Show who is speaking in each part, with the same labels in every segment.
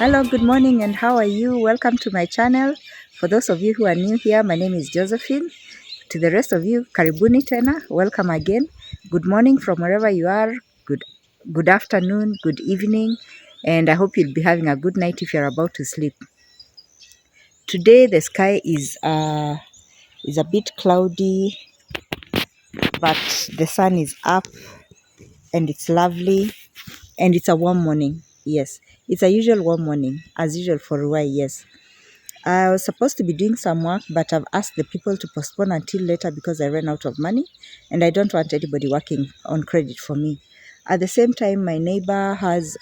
Speaker 1: Hello, good morning, and how are you? Welcome to my channel. For those of you who are new here, my name is Josephine. To the rest of you, karibuni tena, welcome again. Good morning from wherever you are. Good afternoon, good evening, and I hope you'll be having a good night if you're about to sleep. Today the sky is a bit cloudy, but the sun is up and it's lovely, and it's a warm morning. Yes, it's a usual warm morning, as usual for Ruai. Yes. I was supposed to be doing some work, but I've asked the people to postpone until later because I ran out of money and I don't want anybody working on credit for me. At the same time, my neighbor has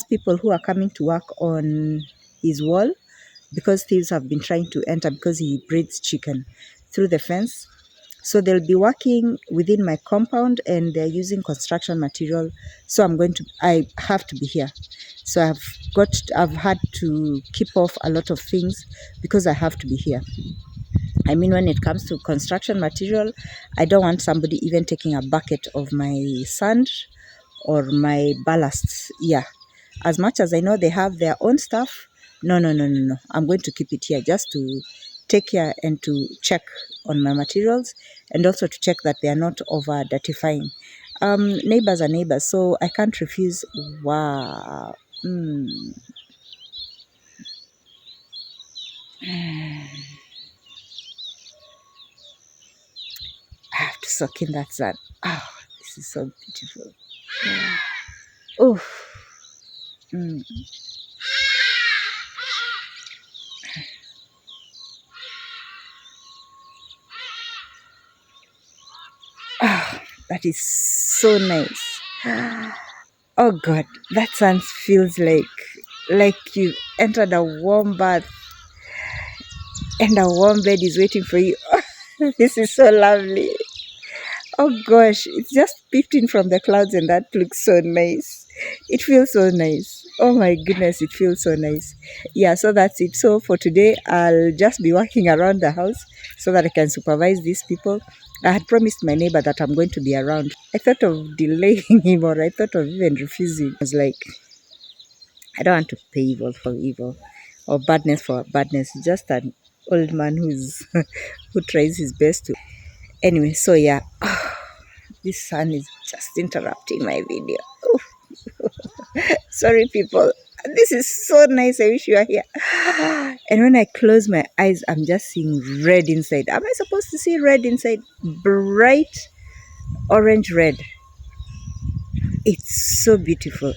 Speaker 1: people who are coming to work on his wall because thieves have been trying to enter because he breeds chicken through the fence. So they'll be working within my compound and they're using construction material. So I have to be here. So I've had to keep off a lot of things because I have to be here. I mean, when it comes to construction material, I don't want somebody even taking a bucket of my sand or my ballasts. Yeah. As much as I know they have their own stuff, no. I'm going to keep it here just to take care and to check on my materials and also to check that they are not over dirtifying. Neighbors are neighbors, so I can't refuse. Wow. I have to soak in that sun. Oh, this is so beautiful. Oh. Oh, that is so nice. Oh God, that sun feels like you entered a warm bath and a warm bed is waiting for you. This is so lovely. Oh gosh, it's just peeped in from the clouds and that looks so nice. It feels so nice. Oh my goodness, it feels so nice. Yeah, so that's it. So for today, I'll just be walking around the house so that I can supervise these people. I had promised my neighbor that I'm going to be around. I thought of delaying him, or I thought of even refusing. I was like, I don't want to pay evil for evil or badness for badness. Just an old man who tries his best to. Anyway, so yeah, this sun is just interrupting my video. Sorry, people. This is so nice. I wish you were here. And when I close my eyes, I'm just seeing red inside. Am I supposed to see red inside? Bright orange red. It's so beautiful.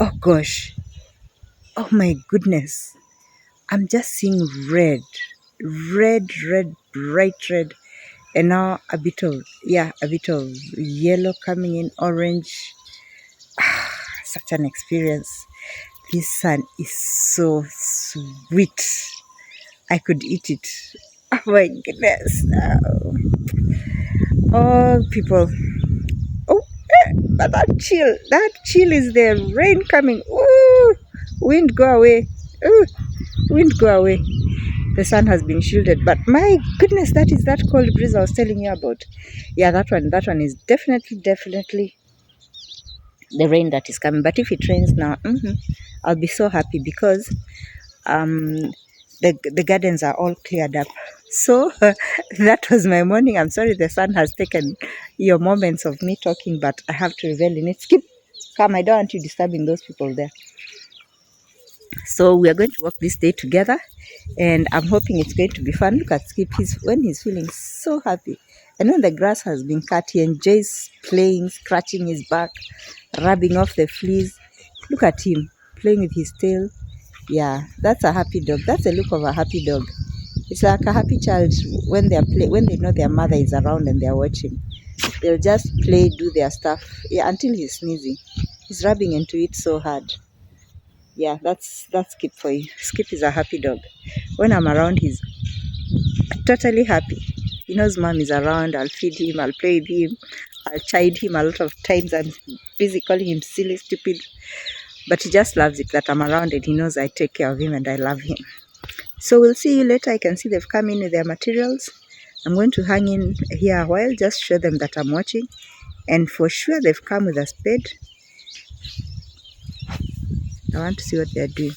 Speaker 1: Oh gosh. Oh my goodness. I'm just seeing red, bright red. And now a bit of yellow coming in, orange. Such an experience. This sun is so sweet. I could eat it. Oh my goodness. Oh, people. Oh, but that chill is there. Rain coming. Ooh, wind go away. Ooh, wind go away. The sun has been shielded, but my goodness, that is that cold breeze I was telling you about. Yeah, that one is definitely the rain that is coming. But if it rains now, I'll be so happy because the gardens are all cleared up. So that was my morning. I'm sorry the sun has taken your moments of me talking, but I have to revel in it. Skip, come, I don't want you disturbing those people there. So we are going to work this day together and I'm hoping it's going to be fun. Look at Skip, when he's feeling so happy. And when the grass has been cut, he enjoys playing, scratching his back, rubbing off the fleas. Look at him playing with his tail. Yeah, that's a happy dog. That's the look of a happy dog. It's like a happy child when when they know their mother is around and they're watching. They'll just play, do their stuff. Yeah, until he's sneezing. He's rubbing into it so hard. Yeah, that's Skip for you. Skip is a happy dog. When I'm around, he's totally happy. He knows mom is around. I'll feed him, I'll play with him, I'll chide him. A lot of times I'm busy calling him silly, stupid, but he just loves it that I'm around and he knows I take care of him and I love him. So we'll see you later. I can see they've come in with their materials. I'm going to hang in here a while, just show them that I'm watching, And for sure they've come with a spade. I want to see what they're doing.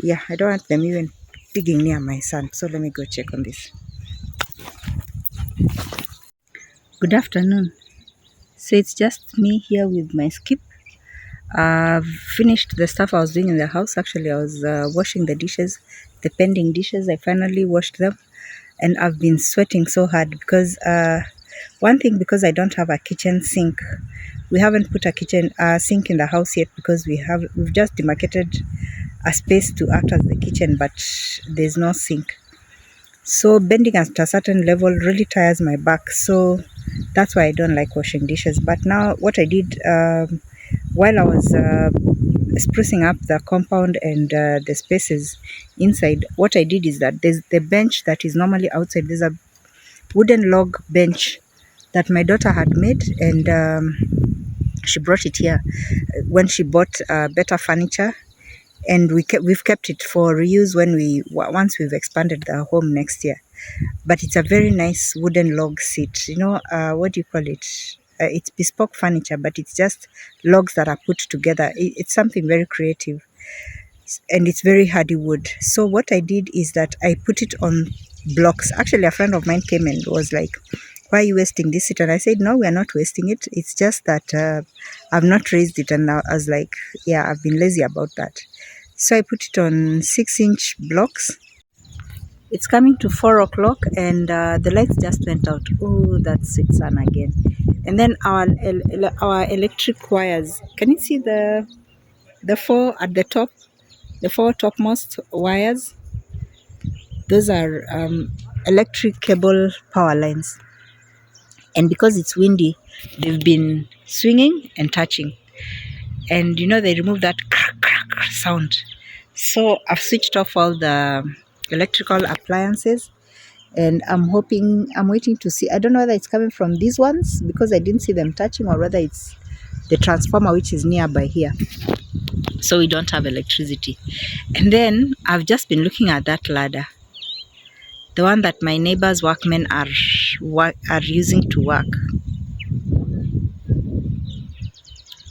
Speaker 1: Yeah, I don't want them even digging near my son. So let me go check on this. Good afternoon. So it's just me here with my skip. I've finished the stuff I was doing in the house. Actually, I was washing the dishes, the pending dishes. I finally washed them, and I've been sweating so hard because one thing, because I don't have a kitchen sink. We haven't put a kitchen sink in the house yet because we've just demarcated a space to act as the kitchen, but there's no sink. So bending at a certain level really tires my back. So that's why I don't like washing dishes. But now what I did while I was sprucing up the compound and the spaces inside, what I did is that there's the bench that is normally outside. There's a wooden log bench that my daughter had made, and she brought it here when she bought better furniture, and we've kept it for reuse once we've expanded the home next year. But it's a very nice wooden log seat. What do you call it? It's bespoke furniture, but it's just logs that are put together. It's something very creative, and it's very hardy wood. So what I did is that I put it on blocks. Actually, a friend of mine came and was like, "Why are you wasting this seat?" And I said, "No, we are not wasting it. It's just that I've not raised it." And I was like, "Yeah, I've been lazy about that." So I put it on 6-inch blocks. It's coming to 4 o'clock, and the lights just went out. Oh, that's sweet sun again. And then our electric wires. Can you see the four at the top? The 4 topmost wires. Those are electric cable power lines. And because it's windy, they've been swinging and touching. And they remove that crack, crack sound. So I've switched off all the electrical appliances, and I'm waiting to see. I don't know whether it's coming from these ones because I didn't see them touching, or whether it's the transformer which is nearby here. So we don't have electricity. And then I've just been looking at that ladder, the one that my neighbor's workmen are using to work.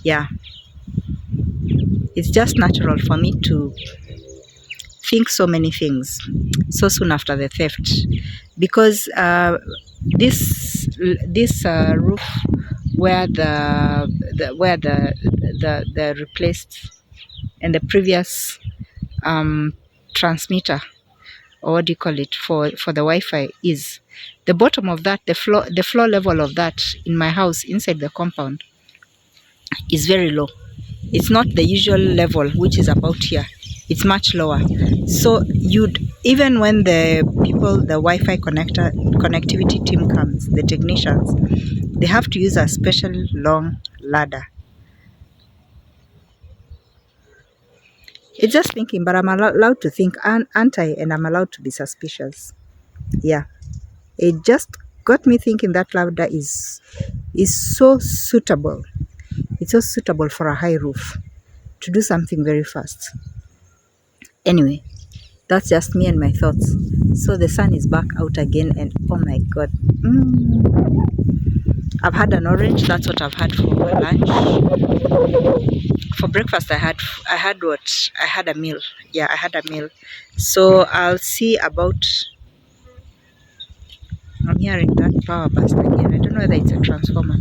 Speaker 1: Yeah, it's just natural for me to think so many things so soon after the theft, because this roof where the replaced and the previous transmitter, or what do you call it, for the Wi-Fi is, the bottom of that, the floor level of that in my house inside the compound is very low. It's not the usual level, which is about here. It's much lower. So even when the Wi-Fi connectivity team comes, the technicians, they have to use a special long ladder. It's just thinking, but I'm allowed to think, aren't I? And I'm allowed to be suspicious. Yeah, it just got me thinking that ladder is so suitable. It's so suitable for a high roof to do something very fast. Anyway, that's just me and my thoughts. So the sun is back out again, and oh my god, I've had an orange. That's what I've had for lunch. For breakfast I had a meal. Yeah, I had a meal. So I'll see about, I'm hearing that power burst again. I don't know whether it's a transformer.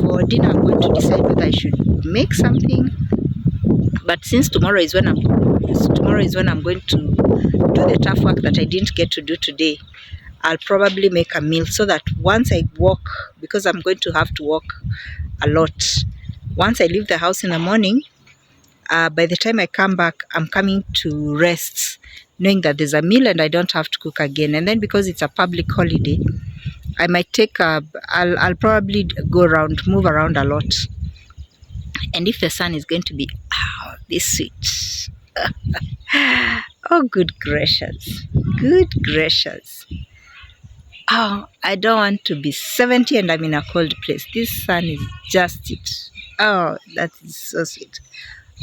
Speaker 1: For dinner I'm going to decide whether I should make something, but since tomorrow is when I'm going to do the tough work that I didn't get to do today, I'll probably make a meal, so that once I walk, because I'm going to have to walk a lot, once I leave the house in the morning, by the time I come back, I'm coming to rest, knowing that there's a meal and I don't have to cook again. And then because it's a public holiday, I might I'll probably move around a lot. And if the sun is going to be this sweet, oh good gracious, oh, I don't want to be 70 and I'm in a cold place. This sun is just it. Oh, that is so sweet.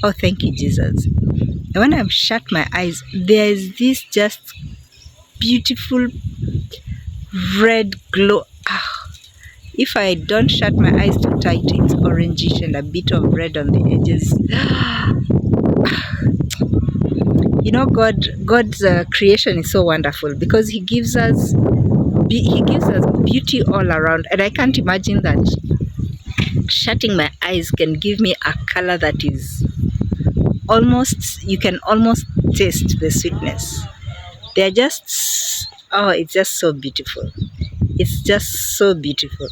Speaker 1: Oh, thank you, Jesus. And when I shut my eyes, there is this just beautiful red glow. If I don't shut my eyes too tight, it's orangish and a bit of red on the edges. You know, God's creation is so wonderful because He gives us beauty all around, and I can't imagine that shutting my eyes can give me a color that is almost, you can almost taste the sweetness. They're just, oh, it's just so beautiful. It's just so beautiful.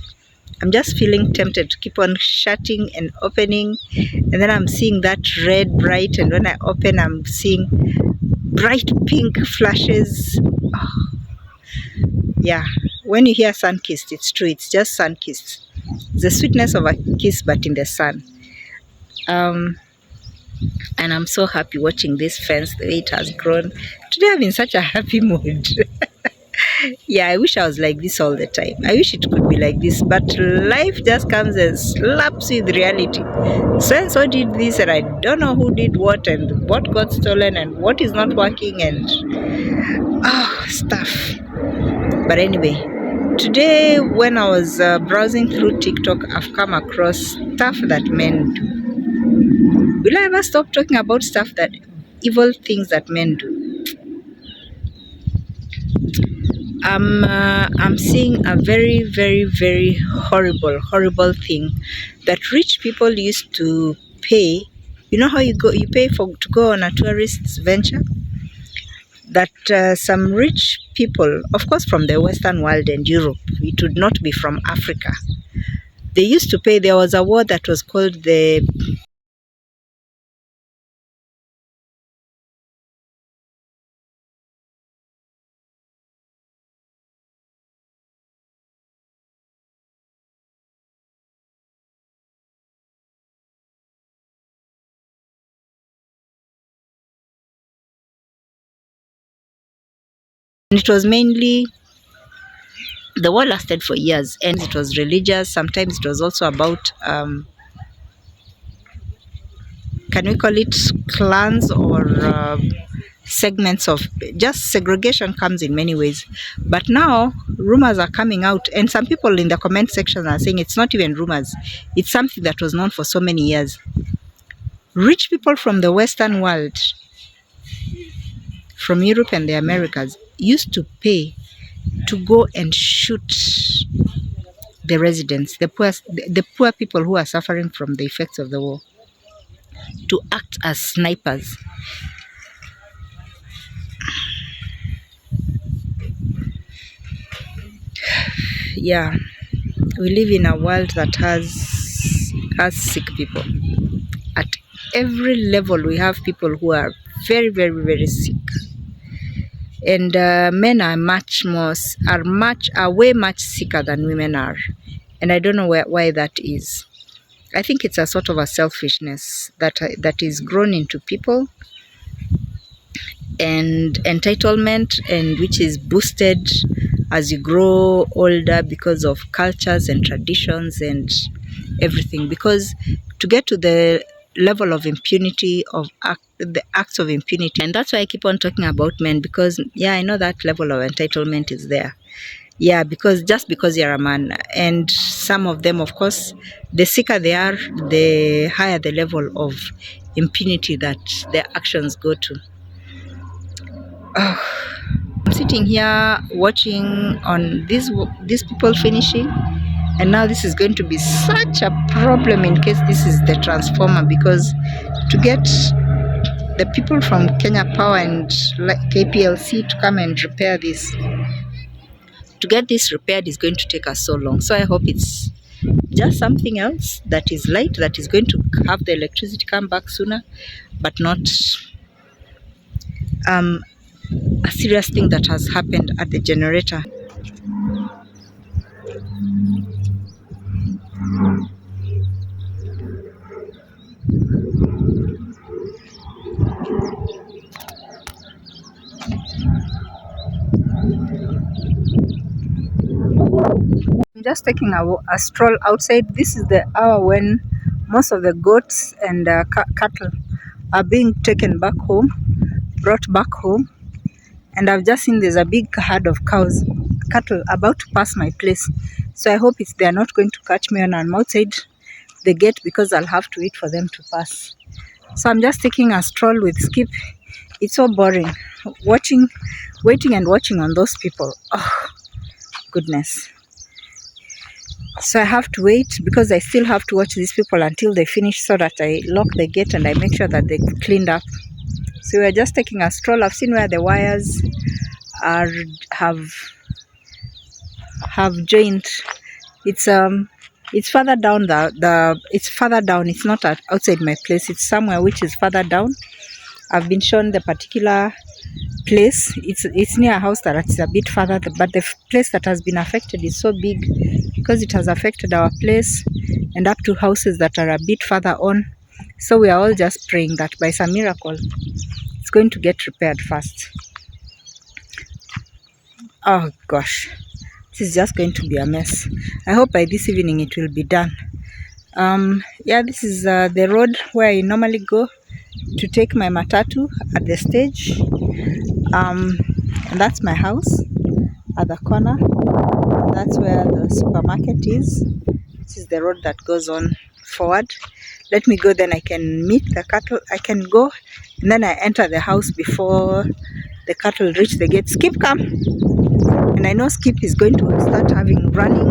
Speaker 1: I'm just feeling tempted to keep on shutting and opening, and then I'm seeing that red bright, and when I open I'm seeing bright pink flashes. Oh, yeah, when you hear sun-kissed, it's true, it's just sun-kissed. It's the sweetness of a kiss but in the sun. And I'm so happy watching this fence, the way it has grown. Today I'm in such a happy mood. Yeah, I wish I was like this all the time. I wish it could be like this, but life just comes and slaps with reality. So did this, and I don't know who did what, and what got stolen, and what is not working, and stuff. But anyway, today when I was browsing through TikTok, I've come across stuff that men do. Will I ever stop talking about stuff that evil things that men do? I'm seeing a very, very, very horrible thing that rich people used to pay. You know how you pay to go on a tourist venture? That some rich people, of course from the Western world and Europe, it would not be from Africa. They used to pay. There was a war that was called the and it was mainly, the war lasted for years, and it was religious. Sometimes it was also about can we call it clans or segments of, just segregation comes in many ways. But now rumors are coming out, and some people in the comment section are saying it's not even rumors, it's something that was known for so many years. Rich people from the Western world, from Europe and the Americas, used to pay to go and shoot the residents, the poor people who are suffering from the effects of the war, to act as snipers. Yeah, we live in a world that has sick people. At every level we have people who are very, very, very sick. And men are way much sicker than women are. And I don't know why that is. I think it's a sort of a selfishness that is grown into people, and entitlement, and which is boosted as you grow older because of cultures and traditions and everything. Because to get to the level of impunity, of the acts of impunity, and that's why I keep on talking about men, because yeah, I know that level of entitlement is there. Yeah, because just because you're a man, and some of them, of course, the sicker they are, the higher the level of impunity that their actions go to. I'm sitting here watching on these people finishing, and now this is going to be such a problem in case this is the transformer, because to get the people from Kenya Power and KPLC to come and repair this, to get this repaired is going to take us so long. So I hope it's just something else that is light, that is going to have the electricity come back sooner, but not a serious thing that has happened at the generator. I'm just taking a stroll outside. This is the hour when most of the goats and cattle are being taken back home, brought back home. And I've just seen there's a big herd of cows cattle about to pass my place. So I hope they are not going to catch me when I'm outside the gate, because I'll have to wait for them to pass. So I'm just taking a stroll with Skip. It's so boring waiting and watching on those people. Oh, goodness. So I have to wait because I still have to watch these people until they finish, so that I lock the gate and I make sure that they cleaned up. So we're just taking a stroll. I've seen where the wires have joined. It's further down it's further down. It's not outside my place. It's somewhere which is further down. I've been shown the particular place. It's near a house that is a bit further, but the place that has been affected is so big because it has affected our place and up to houses that are a bit further on. So we are all just praying that by some miracle it's going to get repaired fast. Oh gosh, this is just going to be a mess. I hope by this evening it will be done. Yeah, this is the road where I normally go to take my matatu at the stage. And that's my house at the corner. And that's where the supermarket is. This is the road that goes on forward. Let me go, then I can meet the cattle. I can go and then I enter the house before the cattle reach the gate. Skip, come! And I know Skip is going to start having running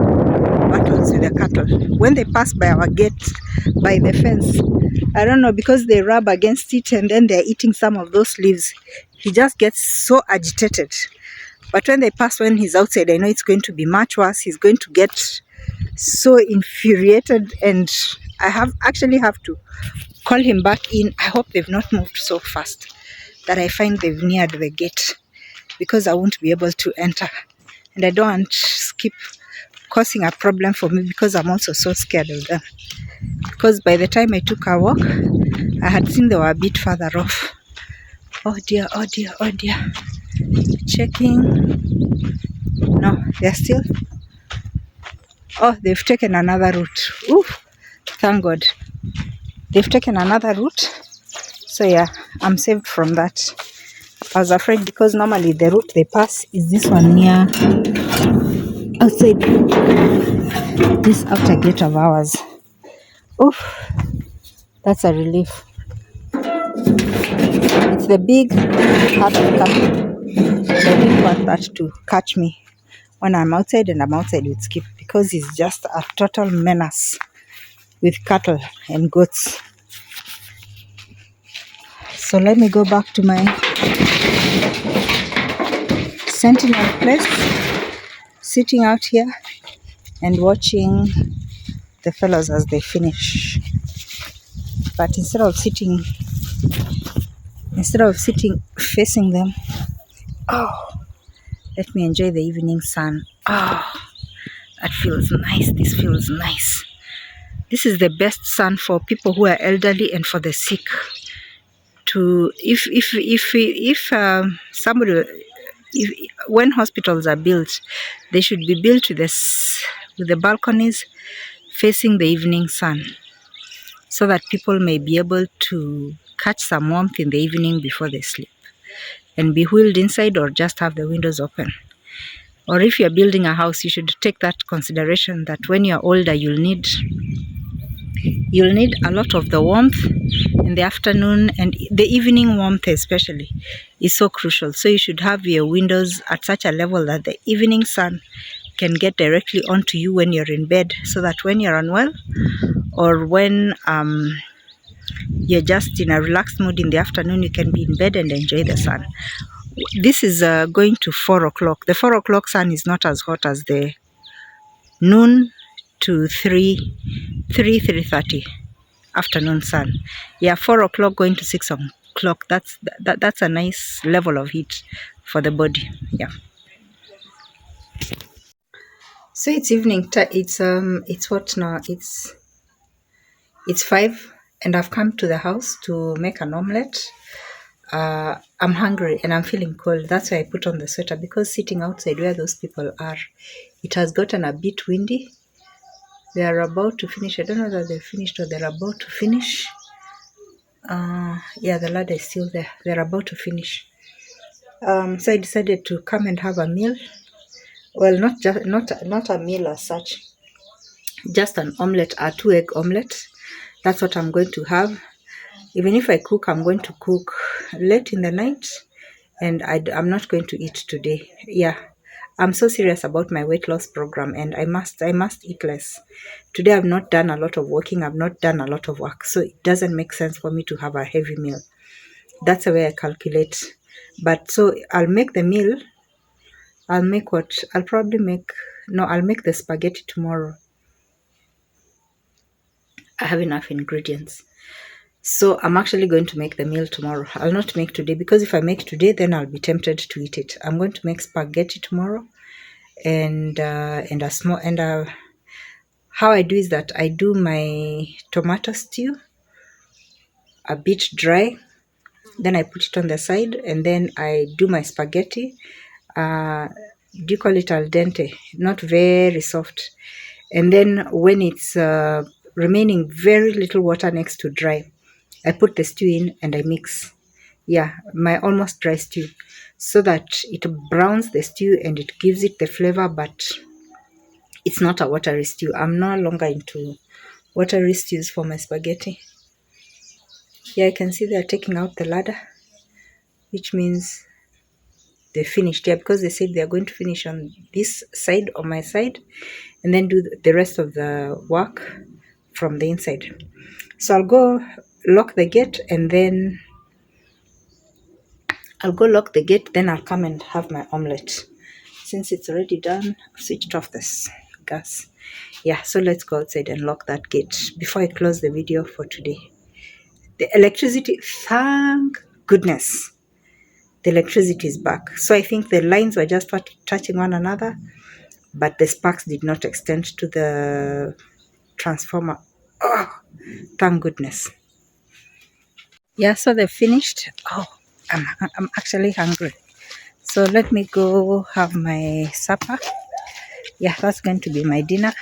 Speaker 1: battles with the cattle when they pass by our gate, by the fence. I don't know, because they rub against it and then they're eating some of those leaves. He just gets so agitated. But when they pass, when he's outside, I know it's going to be much worse. He's going to get so infuriated, and I actually have to call him back in. I hope they've not moved so fast that I find they've neared the gate, because I won't be able to enter. And I don't want Skip causing a problem for me, because I'm also so scared of them. Because by the time I took a walk, I had seen they were a bit further off. Oh dear, oh dear, oh dear. Checking. No, they're still. Oh, they've taken another route. Oof, thank God. They've taken another route. So yeah, I'm saved from that. I was afraid, because normally the route they pass is this one near outside this outer gate of ours. Oof, that's a relief. It's the big heart of cattle. I didn't want that to catch me when I'm outside, and I'm outside with Skip, because he's just a total menace with cattle and goats. So let me go back to my sentinel place, sitting out here and watching the fellows as they finish. But instead of sitting facing them, oh, let me enjoy the evening sun. Oh, that feels nice. This feels nice. This is the best sun for people who are elderly and for the sick. When hospitals are built, they should be built with the balconies facing the evening sun, so that people may be able to catch some warmth in the evening before they sleep, and be wheeled inside, or just have the windows open. Or if you're building a house, you should take that consideration, that when you're older, you'll need a lot of the warmth in the afternoon, and the evening warmth especially is so crucial. So you should have your windows at such a level that the evening sun can get directly onto you when you're in bed, so that when you're unwell, or when you're just in a relaxed mood in the afternoon, you can be in bed and enjoy the sun. This is going to 4 o'clock. The 4 o'clock sun is not as hot as the noon to 3:30 afternoon sun. Yeah, 4 o'clock going to 6 o'clock. That's a nice level of heat for the body. Yeah. So it's evening. It's what now? It's 5, and I've come to the house to make an omelette. I'm hungry and I'm feeling cold. That's why I put on the sweater, because sitting outside where those people are, it has gotten a bit windy. They are about to finish. I don't know whether they've finished or they're about to finish. Yeah, the ladder is still there. They're about to finish. So I decided to come and have a meal Well, not a meal as such, just an omelette, a 2-egg omelette. That's what I'm going to have. Even if I cook, I'm going to cook late in the night, and I'm not going to eat today. Yeah, I'm so serious about my weight loss program, and I must eat less. Today I've not done a lot of walking, I've not done a lot of work, so it doesn't make sense for me to have a heavy meal. That's the way I calculate. But so I'll make the meal. I'll make what? I'll make the spaghetti tomorrow. I have enough ingredients. So I'm actually going to make the meal tomorrow. I'll not make today, because if I make today, then I'll be tempted to eat it. I'm going to make spaghetti tomorrow, and how I do is that I do my tomato stew a bit dry, then I put it on the side, and then I do my spaghetti. Do you call it al dente? Not very soft. And then when it's remaining very little water next to dry, I put the stew in and I mix. Yeah, my almost dry stew, so that it browns the stew and it gives it the flavor, but it's not a watery stew. I'm no longer into watery stews for my spaghetti. Yeah, I can see they're taking out the ladder, which means they finished. Yeah, because they said they're going to finish on this side, on my side, and then do the rest of the work from the inside. So I'll go lock the gate, and then I'll come and have my omelette. Since it's already done, I've switched off this gas. Yeah, so let's go outside and lock that gate before I close the video for today. The electricity, thank goodness, the electricity is back. So I think the lines were just touching one another, but the sparks did not extend to the transformer. Oh, thank goodness. Yeah, so they're finished. Oh, I'm actually hungry. So let me go have my supper. Yeah, that's going to be my dinner.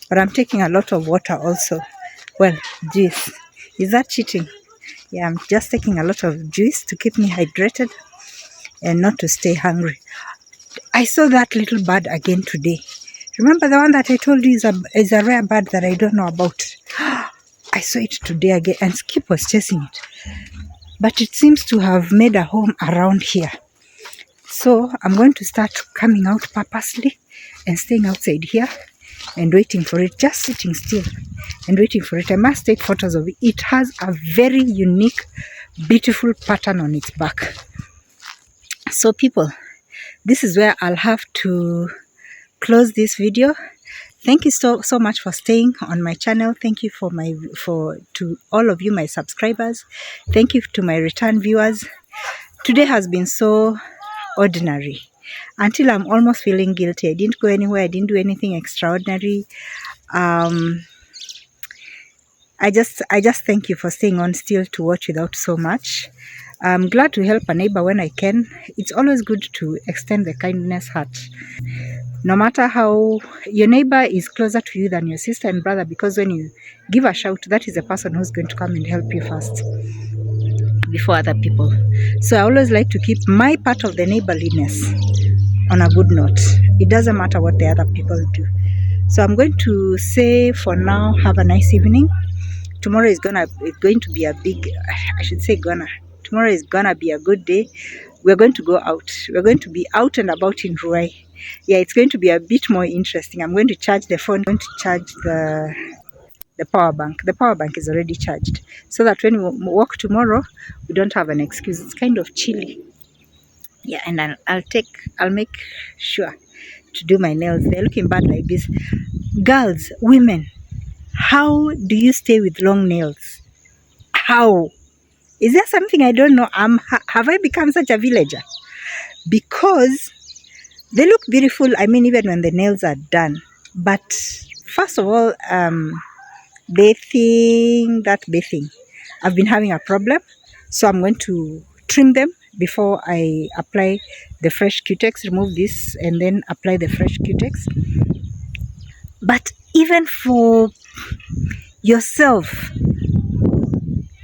Speaker 1: But I'm taking a lot of water also. Well, juice. Is that cheating? Yeah, I'm just taking a lot of juice to keep me hydrated and not to stay hungry. I saw that little bird again today. Remember the one that I told you is a rare bird that I don't know about? I saw it today again, and Skip was chasing it. But it seems to have made a home around here. So I'm going to start coming out purposely and staying outside here and waiting for it, just sitting still and waiting for it. I must take photos of it. It has a very unique, beautiful pattern on its back. So people, this is where I'll have to close this video. Thank you so much for staying on my channel. Thank you to all of you, my subscribers. Thank you to my return viewers. Today has been so ordinary until I'm almost feeling guilty. I didn't go anywhere. I didn't do anything extraordinary. I just thank you for staying on still to watch without so much. I'm glad to help a neighbor when I can. It's always good to extend the kindness heart. No matter how your neighbor is closer to you than your sister and brother, because when you give a shout, that is the person who's going to come and help you first before other people. So I always like to keep my part of the neighborliness on a good note. It doesn't matter what the other people do. So I'm going to say for now, have a nice evening. Tomorrow is going to be a big, tomorrow is gonna be a good day. We're going to go out. We're going to be out and about in Ruai. Yeah, it's going to be a bit more interesting. I'm going to charge the phone. I'm going to charge the power bank. The power bank is already charged, so that when we walk tomorrow, we don't have an excuse. It's kind of chilly. Yeah, and I'll make sure to do my nails. They're looking bad like this. Girls, women, how do you stay with long nails? How? Is there something I don't know? Have I become such a villager? Because they look beautiful, I mean, even when the nails are done. But first of all, bathing. I've been having a problem. So I'm going to trim them before I apply the fresh cutex. Remove this and then apply the fresh cutex. But even for yourself,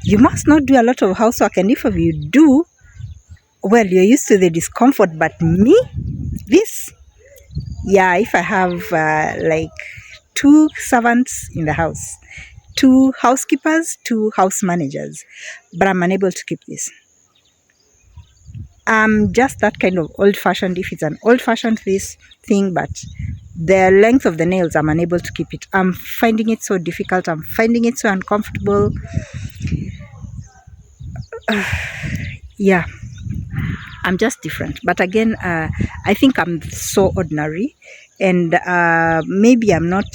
Speaker 1: you must not do a lot of housework. And if you do, well, you're used to the discomfort. But me, this, Yeah, if I have like 2 servants in the house, 2 housekeepers, 2 house managers, but I'm unable to keep this. I'm just that kind of old-fashioned, if it's an old-fashioned thing, but the length of the nails, I'm unable to keep it. I'm finding it so difficult. I'm finding it so uncomfortable. Yeah, I'm just different. But again, I think I'm so ordinary, and maybe I'm not.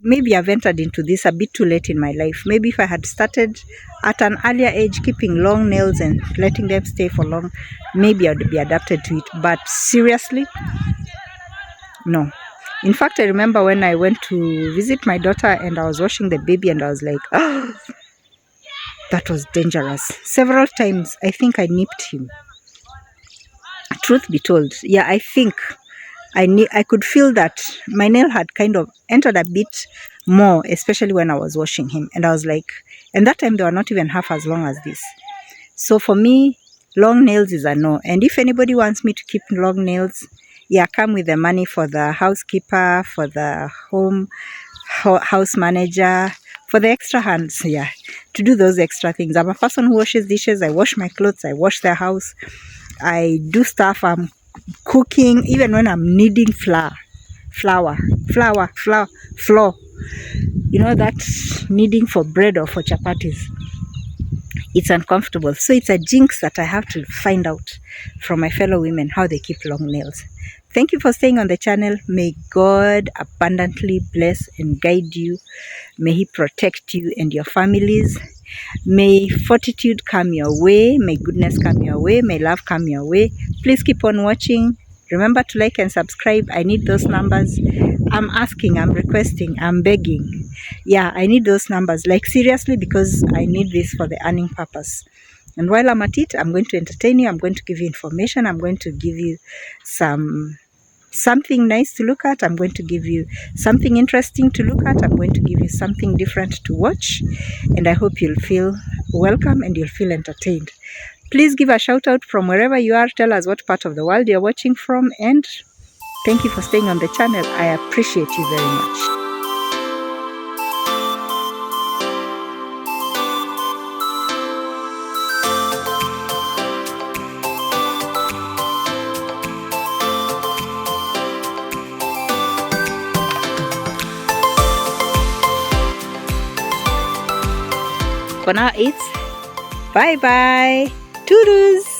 Speaker 1: Maybe I've entered into this a bit too late in my life. Maybe if I had started at an earlier age, keeping long nails and letting them stay for long, maybe I'd be adapted to it. But seriously, no. In fact, I remember when I went to visit my daughter and I was washing the baby, and I was like, oh, that was dangerous. Several times, I think I nipped him. Truth be told, yeah, I think I could feel that my nail had kind of entered a bit more, especially when I was washing him. And I was like, and that time they were not even half as long as this. So for me, long nails is a no. And if anybody wants me to keep long nails, yeah, come with the money for the housekeeper, for the house manager, for the extra hands, yeah, to do those extra things. I'm a person who washes dishes. I wash my clothes. I wash their house. I do stuff. I'm cooking, even when I'm kneading flour. You know, that kneading for bread or for chapatis. It's uncomfortable. So it's a jinx that I have to find out from my fellow women how they keep long nails. Thank you for staying on the channel. May God abundantly bless and guide you. May He protect you and your families. May fortitude come your way. May goodness come your way. May love come your way. Please keep on watching. Remember to like and subscribe. I need those numbers. I'm asking, I'm requesting, I'm begging. Yeah, I need those numbers. Like seriously, because I need this for the earning purpose. And while I'm at it, I'm going to entertain you. I'm going to give you information. I'm going to give you something nice to look at. I'm going to give you something interesting to look at. I'm going to give you something different to watch. And I hope you'll feel welcome and you'll feel entertained. Please give a shout out from wherever you are. Tell us what part of the world you're watching from. And thank you for staying on the channel. I appreciate you very much. For now, it's bye-bye. Toodles.